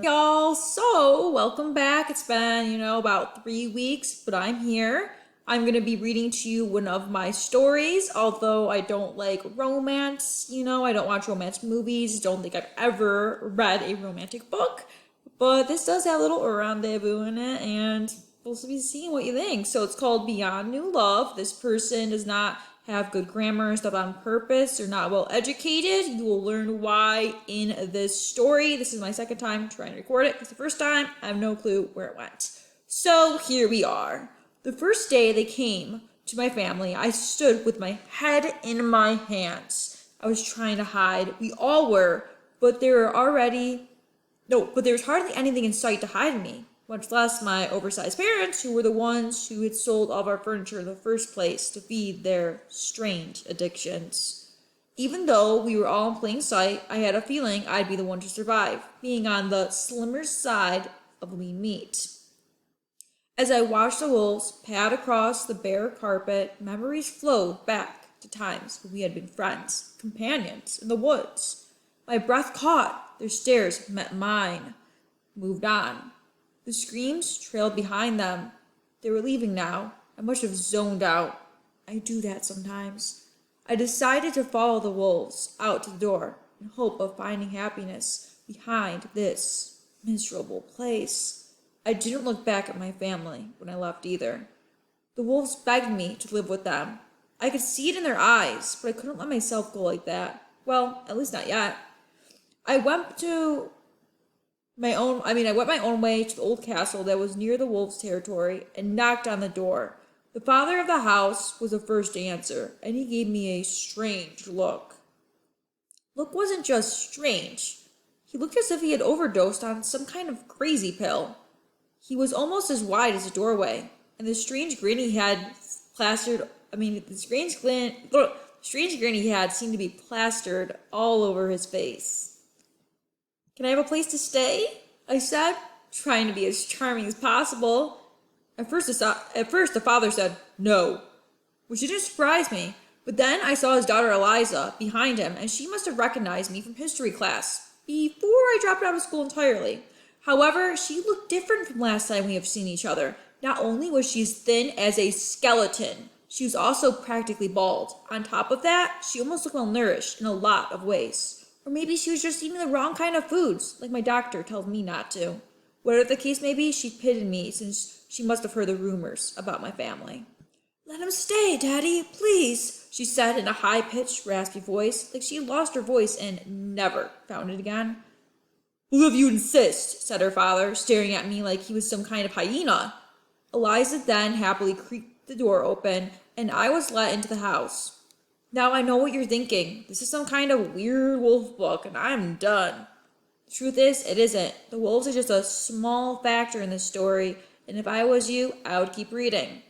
Y'all, so welcome back. It's been, about 3 weeks, but I'm here. I'm going to be reading to you one of my stories, although I don't like romance, I don't watch romance movies, don't think I've ever read a romantic book, but this does have a little rendezvous in it, and we'll be seeing what you think. So it's called Beyond New Love. This person does not have good grammar and stuff on purpose. They're not well educated. You will learn why in this story. This is my second time trying to record it because the first time I have no clue where it went. So here we are. The first day they came to my family, I stood with my head in my hands. I was trying to hide. We all were, but there was hardly anything in sight to hide me, much less my oversized parents, who were the ones who had sold all of our furniture in the first place to feed their strange addictions. Even though we were all in plain sight, I had a feeling I'd be the one to survive, being on the slimmer side of lean meat. As I watched the wolves pad across the bare carpet, memories flowed back to times when we had been friends, companions in the woods. My breath caught, their stares met mine, moved on. The screams trailed behind them. They were leaving now. I must have zoned out. I do that sometimes. I decided to follow the wolves out to the door in hope of finding happiness behind this miserable place. I didn't look back at my family when I left either. The wolves begged me to live with them. I could see it in their eyes, but I couldn't let myself go like that. Well, at least not yet. I went my own way to the old castle that was near the wolves' territory and knocked on the door. The father of the house was the first to answer, and he gave me a strange look. Look wasn't just strange. He looked as if he had overdosed on some kind of crazy pill. He was almost as wide as a doorway, and the strange grin he had seemed to be plastered all over his face. Can I have a place to stay? I said, trying to be as charming as possible. At first the father said, no, which didn't surprise me. But then I saw his daughter Eliza behind him, and she must have recognized me from history class before I dropped out of school entirely. However, she looked different from last time we have seen each other. Not only was she as thin as a skeleton, she was also practically bald. On top of that, she almost looked malnourished in a lot of ways. Or maybe she was just eating the wrong kind of foods, like my doctor tells me not to. Whatever the case may be, she pitied me since she must have heard the rumors about my family. Let him stay, Daddy, please, she said in a high-pitched, raspy voice, like she had lost her voice and never found it again. Well, if you insist, said her father, staring at me like he was some kind of hyena. Eliza then happily creaked the door open, and I was let into the house. Now I know what you're thinking. This is some kind of weird wolf book, and I'm done. The truth is, it isn't. The wolves are just a small factor in this story, and if I was you, I would keep reading.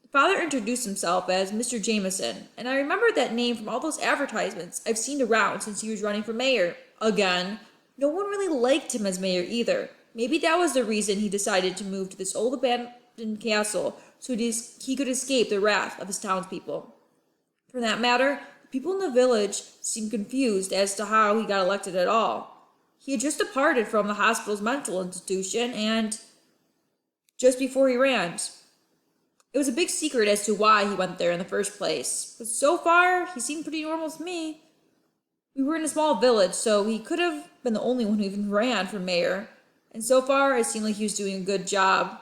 The father introduced himself as Mr. Jameson, and I remembered that name from all those advertisements I've seen around since he was running for mayor. Again. No one really liked him as mayor either. Maybe that was the reason he decided to move to this old abandoned castle so he could escape the wrath of his townspeople. For that matter, the people in the village seemed confused as to how he got elected at all. He had just departed from the hospital's mental institution, and just before he ran, it was a big secret as to why he went there in the first place. But so far, he seemed pretty normal to me. We were in a small village, so he could have been the only one who even ran for mayor. And so far, it seemed like he was doing a good job.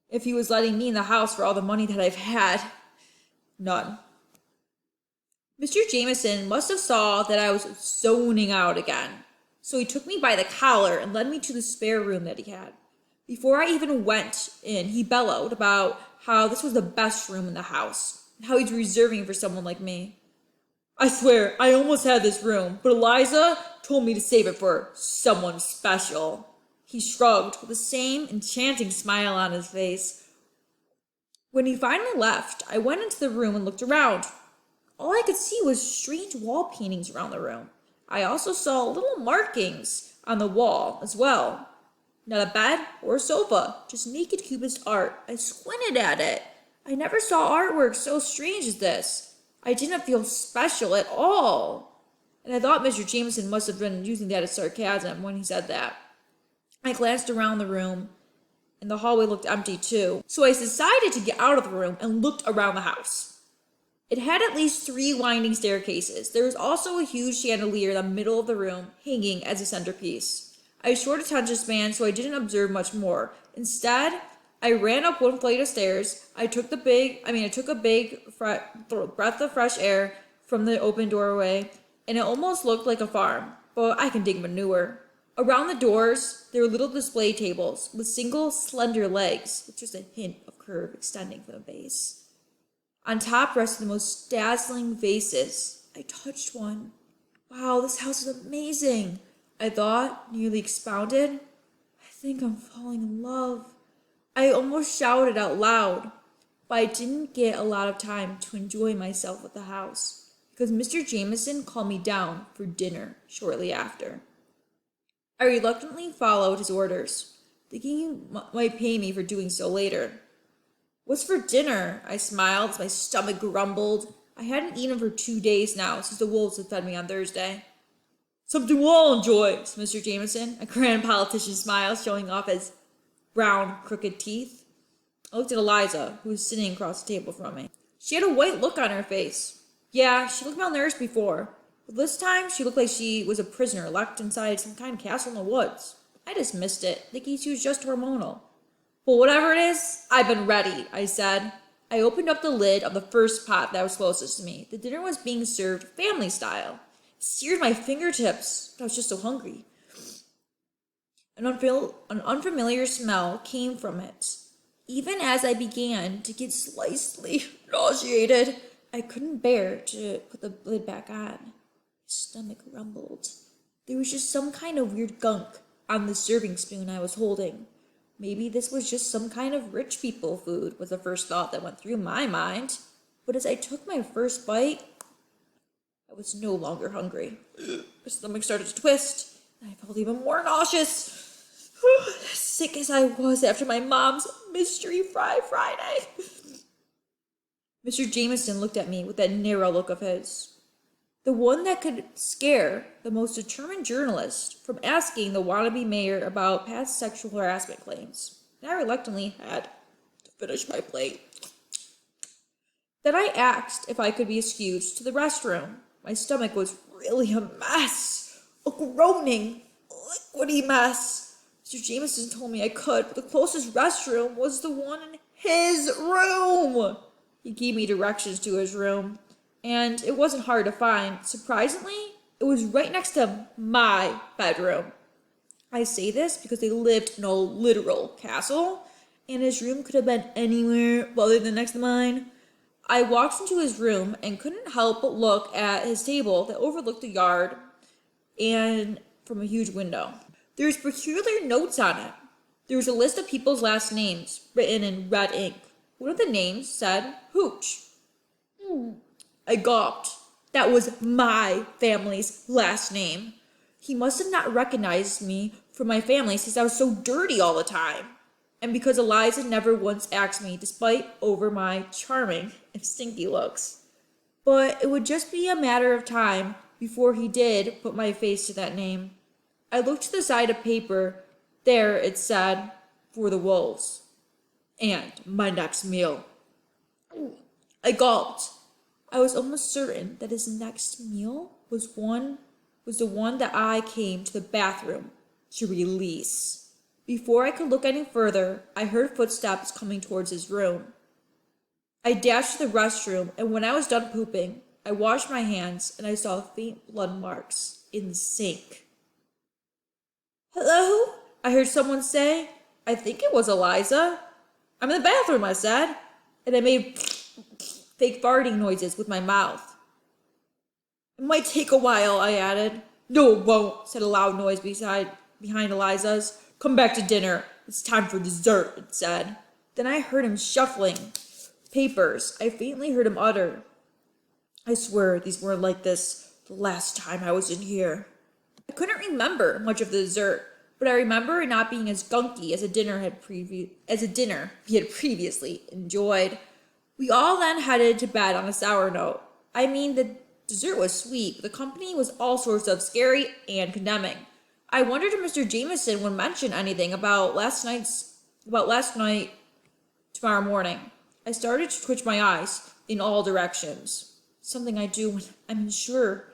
If he was letting me in the house for all the money that I've had. None. Mr. Jameson must have saw that I was zoning out again. So he took me by the collar and led me to the spare room that he had. Before I even went in, he bellowed about how this was the best room in the house, and how he's reserving for someone like me. I swear, I almost had this room, but Eliza told me to save it for someone special. He shrugged with the same enchanting smile on his face. When he finally left, I went into the room and looked around. All I could see was strange wall paintings around the room. I also saw little markings on the wall as well. Not a bed or a sofa, just naked cubist art. I squinted at it. I never saw artwork so strange as this. I didn't feel special at all. And I thought Mr. Jameson must have been using that as sarcasm when he said that. I glanced around the room, and the hallway looked empty too, so I decided to get out of the room and looked around the house. It had at least 3 winding staircases. There was also a huge chandelier in the middle of the room, hanging as a centerpiece. I had a short attention span, so I didn't observe much more. Instead, I ran up one flight of stairs. I took a big breath of fresh air from the open doorway, and it almost looked like a farm, but I can dig manure. Around the doors, there were little display tables with single slender legs, with just a hint of curve extending from the base. On top rested the most dazzling vases. I touched one. Wow, this house is amazing, I thought, nearly expounded. I think I'm falling in love. I almost shouted out loud, but I didn't get a lot of time to enjoy myself at the house, because Mr. Jameson called me down for dinner shortly after. I reluctantly followed his orders, thinking he might pay me for doing so later. What's for dinner? I smiled as my stomach grumbled. I hadn't eaten for 2 days now, since the wolves had fed me on Thursday. Something we'll all enjoy, said Mr. Jameson, a grand politician smile showing off his brown, crooked teeth. I looked at Eliza, who was sitting across the table from me. She had a white look on her face. Yeah, she looked malnourished before, but this time she looked like she was a prisoner locked inside some kind of castle in the woods. I dismissed it, thinking she was just hormonal. Well, whatever it is, I've been ready, I said. I opened up the lid of the first pot that was closest to me. The dinner was being served family style. It seared my fingertips, but I was just so hungry. An unfamiliar smell came from it. Even as I began to get slightly nauseated, I couldn't bear to put the lid back on. My stomach rumbled. There was just some kind of weird gunk on the serving spoon I was holding. Maybe this was just some kind of rich people food, was the first thought that went through my mind. But as I took my first bite, I was no longer hungry. My stomach started to twist, and I felt even more nauseous. Sick as I was after my mom's mystery fry Friday. Mr. Jameson looked at me with that narrow look of his. The one that could scare the most determined journalist from asking the wannabe mayor about past sexual harassment claims. And I reluctantly had to finish my plate. Then I asked if I could be excused to the restroom. My stomach was really a mess. A groaning, liquidy mess. Mr. Jameson told me I could, but the closest restroom was the one in his room. He gave me directions to his room, and it wasn't hard to find. Surprisingly, it was right next to my bedroom. I say this because they lived in a literal castle, and his room could have been anywhere other than next to mine. I walked into his room and couldn't help but look at his table that overlooked the yard and from a huge window. There was peculiar notes on it. There was a list of people's last names written in red ink. One of the names said Hooch. I gulped. That was my family's last name. He must have not recognized me from my family since I was so dirty all the time. And because Eliza never once asked me, despite over my charming and stinky looks. But it would just be a matter of time before he did put my face to that name. I looked to the side of paper. There it said, for the wolves. And my next meal. I gulped. I was almost certain that his next meal was the one that I came to the bathroom to release. Before I could look any further, I heard footsteps coming towards his room. I dashed to the restroom, and when I was done pooping, I washed my hands and I saw faint blood marks in the sink. Hello? I heard someone say. I think it was Eliza. I'm in the bathroom, I said, and I made fake farting noises with my mouth. It might take a while, I added. No, it won't, said a loud noise behind Eliza's. Come back to dinner. It's time for dessert, it said. Then I heard him shuffling papers. I faintly heard him utter. I swear these weren't like this the last time I was in here. I couldn't remember much of the dessert, but I remember it not being as gunky as a dinner we had previously enjoyed. We all then headed to bed on a sour note. I mean, the dessert was sweet, but the company was all sorts of scary and condemning. I wondered if Mr. Jameson would mention anything about last night tomorrow morning. I started to twitch my eyes in all directions. Something I do when I'm unsure,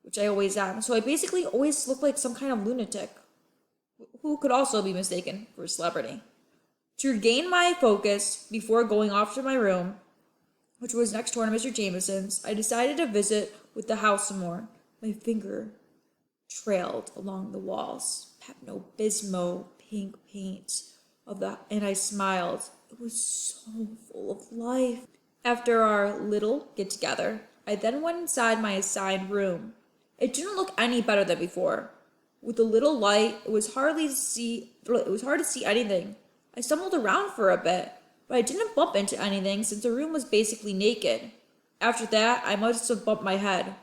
which I always am. So I basically always look like some kind of lunatic, who could also be mistaken for a celebrity. To regain my focus before going off to my room, which was next door to Mr. Jameson's, I decided to visit with the house some more. My finger trailed along the walls, Pepto-Bismol pink paint and I smiled. It was so full of life. After our little get-together, I then went inside my assigned room. It didn't look any better than before. With the little light, it was hard to see anything. I stumbled around for a bit, but I didn't bump into anything since the room was basically naked. After that, I must have bumped my head.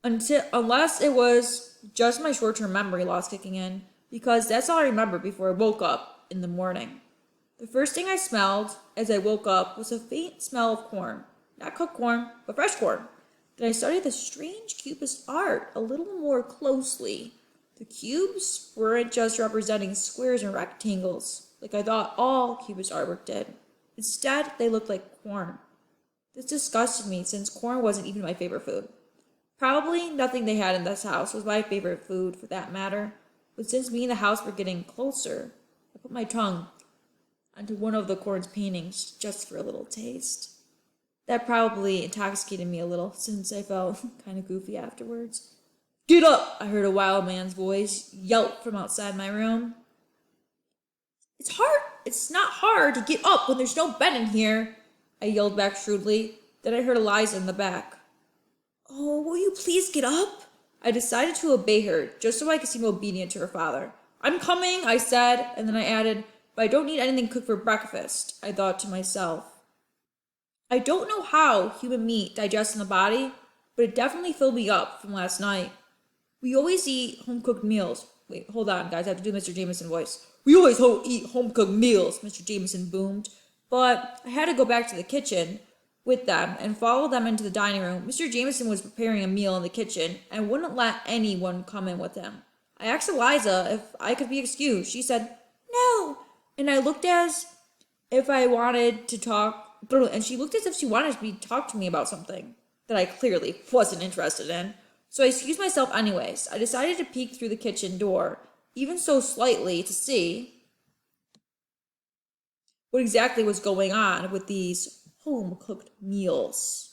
Unless it was just my short-term memory loss kicking in, because that's all I remember before I woke up in the morning. The first thing I smelled as I woke up was a faint smell of corn. Not cooked corn, but fresh corn. Then I studied the strange cubist art a little more closely. The cubes weren't just representing squares and rectangles, like I thought all cubist artwork did. Instead, they looked like corn. This disgusted me since corn wasn't even my favorite food. Probably nothing they had in this house was my favorite food for that matter, but since me and the house were getting closer, I put my tongue onto one of the corn's paintings just for a little taste. That probably intoxicated me a little since I felt kind of goofy afterwards. "Get up!" I heard a wild man's voice yelp from outside my room. It's not hard to get up when there's no bed in here," I yelled back shrewdly. Then I heard Eliza in the back. "Oh, will you please get up?" I decided to obey her, just so I could seem obedient to her father. "I'm coming," I said, and then I added, "but I don't need anything cooked for breakfast," I thought to myself. I don't know how human meat digests in the body, but it definitely filled me up from last night. We always eat home-cooked meals. Wait, hold on, guys, I have to do Mr. Jameson voice. "We always eat home-cooked meals," Mr. Jameson boomed. But I had to go back to the kitchen with them and follow them into the dining room. Mr. Jameson was preparing a meal in the kitchen and wouldn't let anyone come in with him. I asked Eliza if I could be excused. She said, "No," and I looked as if I wanted to talk, and she looked as if she wanted to talk to me about something that I clearly wasn't interested in. So I excused myself anyways. I decided to peek through the kitchen door, even so slightly, to see what exactly was going on with these home-cooked meals.